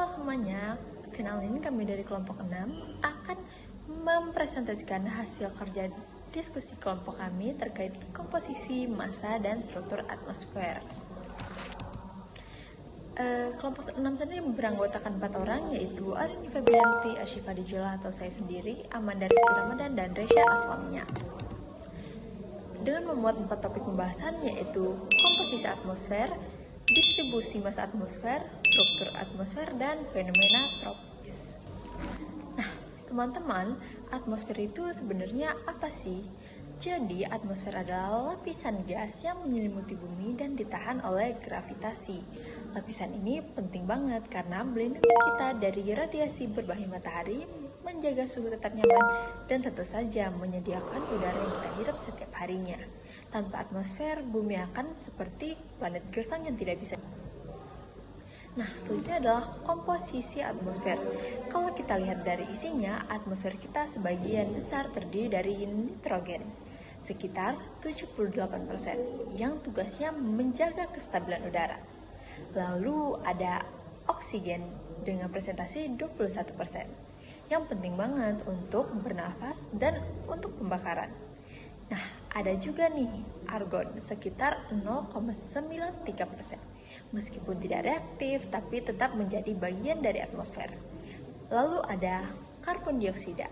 semuanya, kenalin kami dari kelompok 6 akan mempresentasikan hasil kerja diskusi kelompok kami terkait komposisi, massa, dan struktur atmosfer. Kelompok 6 sendiri beranggotakan 4 orang, yaitu Arini Febrianti, Asyifa Dijula atau saya sendiri, Amanda Rizky Ramadan, dan Resya Aslamnya. Dengan memuat 4 topik pembahasan, yaitu komposisi atmosfer, distribusi massa atmosfer, struktur atmosfer, dan fenomena tropis. Nah, teman-teman, atmosfer itu sebenarnya apa sih? Jadi, atmosfer adalah lapisan gas yang menyelimuti bumi dan ditahan oleh gravitasi. Lapisan ini penting banget karena melindungi kita dari radiasi berbahaya matahari, menjaga suhu tetap nyaman, dan tentu saja menyediakan udara yang kita hirup setiap harinya. Tanpa atmosfer, bumi akan seperti planet gersang yang tidak bisa. Nah, selanjutnya adalah komposisi atmosfer. Kalau kita lihat dari isinya, atmosfer kita sebagian besar terdiri dari nitrogen, sekitar 78%, yang tugasnya menjaga kestabilan udara. Lalu ada oksigen dengan presentasi 21%, yang penting banget untuk bernafas dan untuk pembakaran. Nah, ada juga nih argon sekitar 0,93%. Meskipun tidak reaktif, tapi tetap menjadi bagian dari atmosfer. Lalu ada karbon dioksida.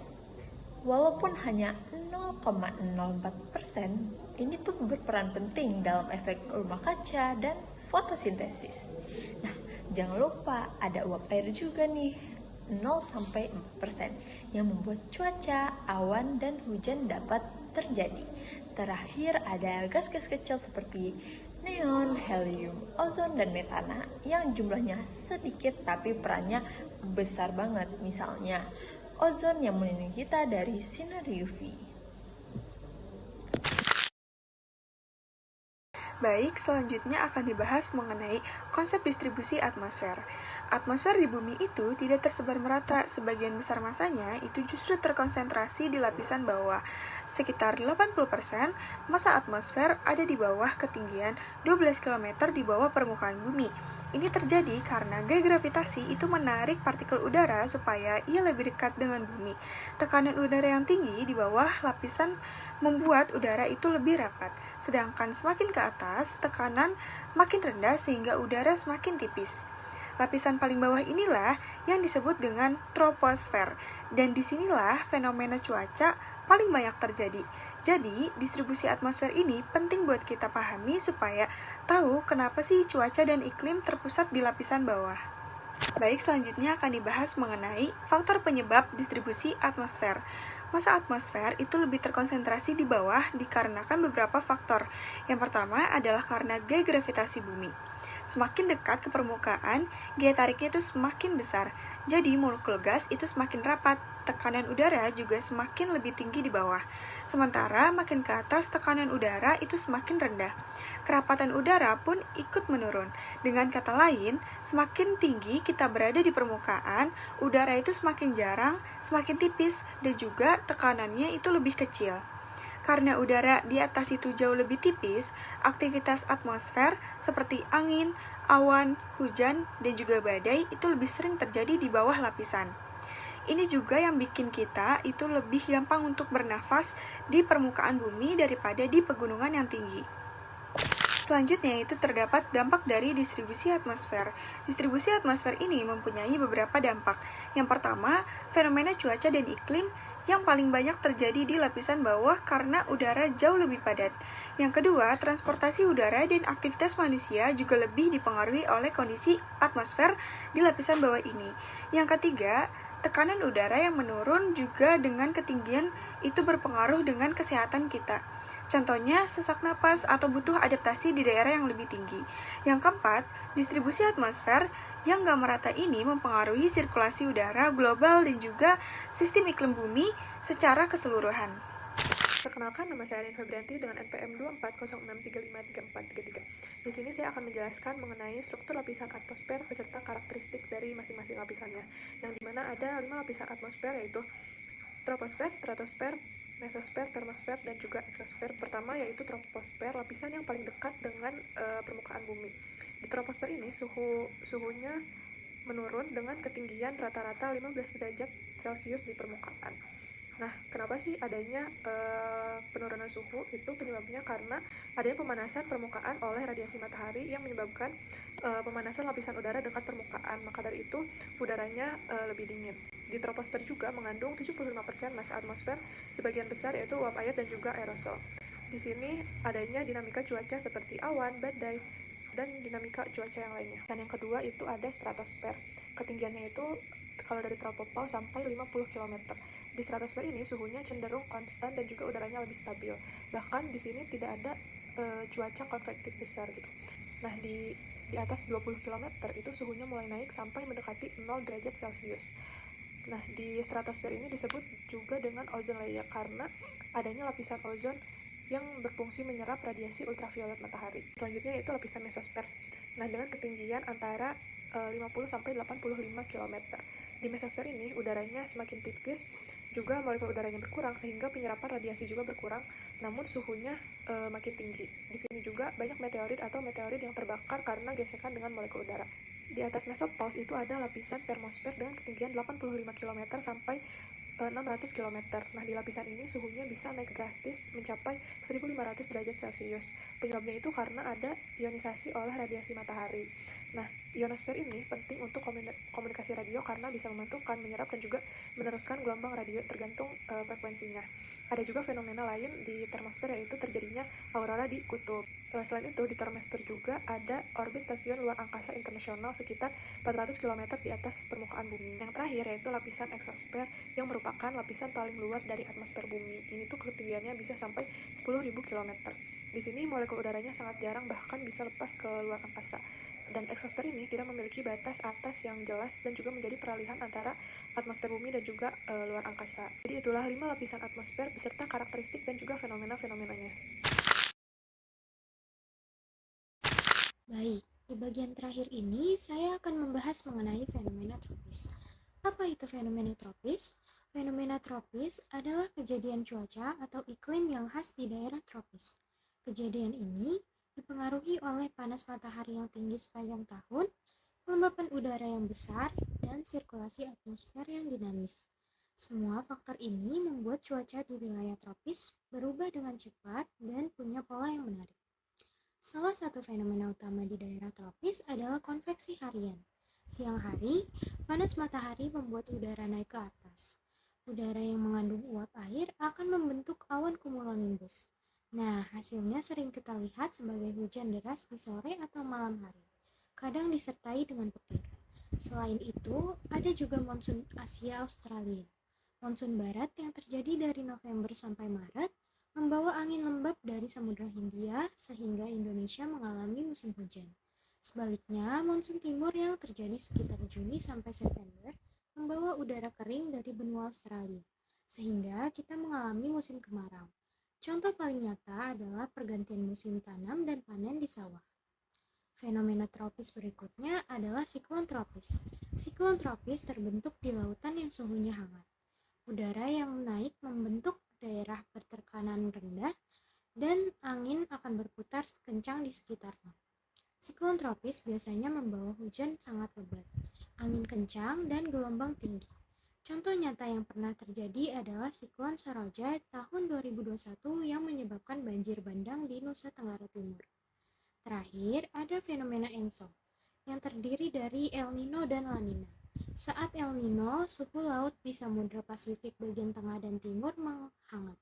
Walaupun hanya 0,04%, ini tuh berperan penting dalam efek rumah kaca dan fotosintesis. Nah, jangan lupa ada uap air juga nih, 0-4%, yang membuat cuaca, awan, dan hujan dapat terjadi. Terakhir ada gas-gas kecil seperti neon, helium, ozon, dan metana yang jumlahnya sedikit tapi perannya besar banget. Misalnya, ozon yang melindungi kita dari sinar UV. Baik, selanjutnya akan dibahas mengenai konsep distribusi atmosfer. Atmosfer di bumi itu tidak tersebar merata, sebagian besar masanya itu justru terkonsentrasi di lapisan bawah. Sekitar 80% massa atmosfer ada di bawah ketinggian 12 km di bawah permukaan bumi. Ini terjadi karena gaya gravitasi itu menarik partikel udara supaya ia lebih dekat dengan bumi. Tekanan udara yang tinggi di bawah lapisan membuat udara itu lebih rapat, sedangkan semakin ke atas, tekanan makin rendah sehingga udara semakin tipis. Lapisan paling bawah inilah yang disebut dengan troposfer, dan disinilah fenomena cuaca paling banyak terjadi. Jadi, distribusi atmosfer ini penting buat kita pahami supaya tahu kenapa sih cuaca dan iklim terpusat di lapisan bawah. Baik, selanjutnya akan dibahas mengenai faktor penyebab distribusi atmosfer. Massa atmosfer itu lebih terkonsentrasi di bawah dikarenakan beberapa faktor. Yang pertama adalah karena gaya gravitasi bumi. Semakin dekat ke permukaan, gaya tariknya itu semakin besar. Jadi molekul gas itu semakin rapat. Tekanan udara juga semakin lebih tinggi di bawah. Sementara makin ke atas tekanan udara itu semakin rendah. Kerapatan udara pun ikut menurun. Dengan kata lain, semakin tinggi kita berada di permukaan, udara itu semakin jarang, semakin tipis, dan juga tekanannya itu lebih kecil. Karena udara di atas itu jauh lebih tipis, aktivitas atmosfer seperti angin, awan, hujan, dan juga badai itu lebih sering terjadi di bawah lapisan. Ini juga yang bikin kita itu lebih gampang untuk bernafas di permukaan bumi daripada di pegunungan yang tinggi. Selanjutnya itu terdapat dampak dari distribusi atmosfer. Distribusi atmosfer ini mempunyai beberapa dampak. Yang pertama, fenomena cuaca dan iklim yang paling banyak terjadi di lapisan bawah karena udara jauh lebih padat. Yang kedua, transportasi udara dan aktivitas manusia juga lebih dipengaruhi oleh kondisi atmosfer di lapisan bawah ini. Yang ketiga, tekanan udara yang menurun juga dengan ketinggian itu berpengaruh dengan kesehatan kita. Contohnya, sesak napas atau butuh adaptasi di daerah yang lebih tinggi. Yang keempat, distribusi atmosfer yang gak merata ini mempengaruhi sirkulasi udara global dan juga sistem iklim bumi secara keseluruhan. Perkenalkan, nama saya Arini Febrianti dengan NPM 240635343. Di sini saya akan menjelaskan mengenai struktur lapisan atmosfer beserta karakteristik dari masing-masing lapisannya, yang dimana ada 5 lapisan atmosfer, yaitu troposfer, stratosfer, mesosfer, termosfer, dan juga eksosfer. Pertama yaitu troposfer, lapisan yang paling dekat dengan permukaan bumi. Di troposfer ini suhunya menurun dengan ketinggian rata-rata 15 derajat Celcius di permukaan. Nah, kenapa sih adanya penurunan suhu? Itu penyebabnya karena adanya pemanasan permukaan oleh radiasi matahari yang menyebabkan pemanasan lapisan udara dekat permukaan. Maka dari itu, udaranya lebih dingin. Di troposfer juga mengandung 75% massa atmosfer, sebagian besar yaitu uap air dan juga aerosol. Di sini adanya dinamika cuaca seperti awan, badai, dan dinamika cuaca yang lainnya. Dan yang kedua itu ada stratosfer. Ketinggiannya itu kalau dari tropopause sampai 50 km. Di stratosfer ini suhunya cenderung konstan dan juga udaranya lebih stabil. Bahkan di sini tidak ada cuaca konvektif besar gitu. Nah, di atas 20 km itu suhunya mulai naik sampai mendekati 0 derajat Celcius. Nah, di stratosfer ini disebut juga dengan ozone layer karena adanya lapisan ozon yang berfungsi menyerap radiasi ultraviolet matahari. Selanjutnya yaitu lapisan mesosfer. Nah, dengan ketinggian antara 50 sampai 85 km. Di mesosfer ini udaranya semakin tipis, juga molekul udaranya berkurang sehingga penyerapan radiasi juga berkurang, namun suhunya makin tinggi. Di sini juga banyak meteorit atau meteorit yang terbakar karena gesekan dengan molekul udara. Di atas mesopause itu ada lapisan termosfer dengan ketinggian 85 km sampai 600 km. Nah, di lapisan ini suhunya bisa naik drastis mencapai 1500 derajat Celcius. Penyebabnya itu karena ada ionisasi oleh radiasi matahari. Nah, ionosfer ini penting untuk komunikasi radio karena bisa memantulkan, menyerap, dan juga meneruskan gelombang radio tergantung frekuensinya. Ada juga fenomena lain di termosfer yaitu terjadinya aurora di kutub. Selain itu, di termosfer juga ada orbit stasiun luar angkasa internasional sekitar 400 km di atas permukaan bumi. Yang terakhir yaitu lapisan eksosfer yang merupakan lapisan paling luar dari atmosfer bumi. Ini tuh ketinggiannya bisa sampai 10.000 km. Di sini molekul udaranya sangat jarang, bahkan bisa lepas ke luar angkasa. Dan eksosfer ini tidak memiliki batas atas yang jelas dan juga menjadi peralihan antara atmosfer bumi dan juga luar angkasa. Jadi itulah 5 lapisan atmosfer beserta karakteristik dan juga fenomena-fenomenanya. Baik, di bagian terakhir ini saya akan membahas mengenai fenomena tropis. Apa itu fenomena tropis? Fenomena tropis adalah kejadian cuaca atau iklim yang khas di daerah tropis. Kejadian ini dipengaruhi oleh panas matahari yang tinggi sepanjang tahun, kelembapan udara yang besar, dan sirkulasi atmosfer yang dinamis. Semua faktor ini membuat cuaca di wilayah tropis berubah dengan cepat dan punya pola yang menarik. Salah satu fenomena utama di daerah tropis adalah konveksi harian. Siang hari, panas matahari membuat udara naik ke atas. Udara yang mengandung uap air akan membentuk awan cumulonimbus. Nah, hasilnya sering kita lihat sebagai hujan deras di sore atau malam hari, kadang disertai dengan petir. Selain itu, ada juga monsun Asia Australia. Monsun barat yang terjadi dari November sampai Maret membawa angin lembab dari Samudra Hindia sehingga Indonesia mengalami musim hujan. Sebaliknya, monsun timur yang terjadi sekitar Juni sampai September membawa udara kering dari benua Australia, sehingga kita mengalami musim kemarau. Contoh paling nyata adalah pergantian musim tanam dan panen di sawah. Fenomena tropis berikutnya adalah siklon tropis. Siklon tropis terbentuk di lautan yang suhunya hangat. Udara yang naik membentuk daerah bertekanan rendah dan angin akan berputar kencang di sekitarnya. Siklon tropis biasanya membawa hujan sangat lebat, angin kencang, dan gelombang tinggi. Contoh nyata yang pernah terjadi adalah siklon Saroja tahun 2021 yang menyebabkan banjir bandang di Nusa Tenggara Timur. Terakhir, ada fenomena ENSO yang terdiri dari El Nino dan La Nina. Saat El Nino, suhu laut di Samudra Pasifik bagian tengah dan timur menghangat.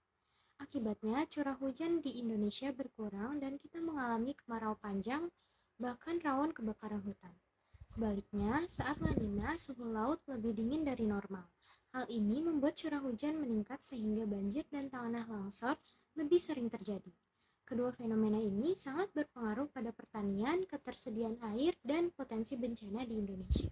Akibatnya, curah hujan di Indonesia berkurang dan kita mengalami kemarau panjang, bahkan rawan kebakaran hutan. Sebaliknya, saat La Nina, suhu laut lebih dingin dari normal. Hal ini membuat curah hujan meningkat sehingga banjir dan tanah longsor lebih sering terjadi. Kedua fenomena ini sangat berpengaruh pada pertanian, ketersediaan air, dan potensi bencana di Indonesia.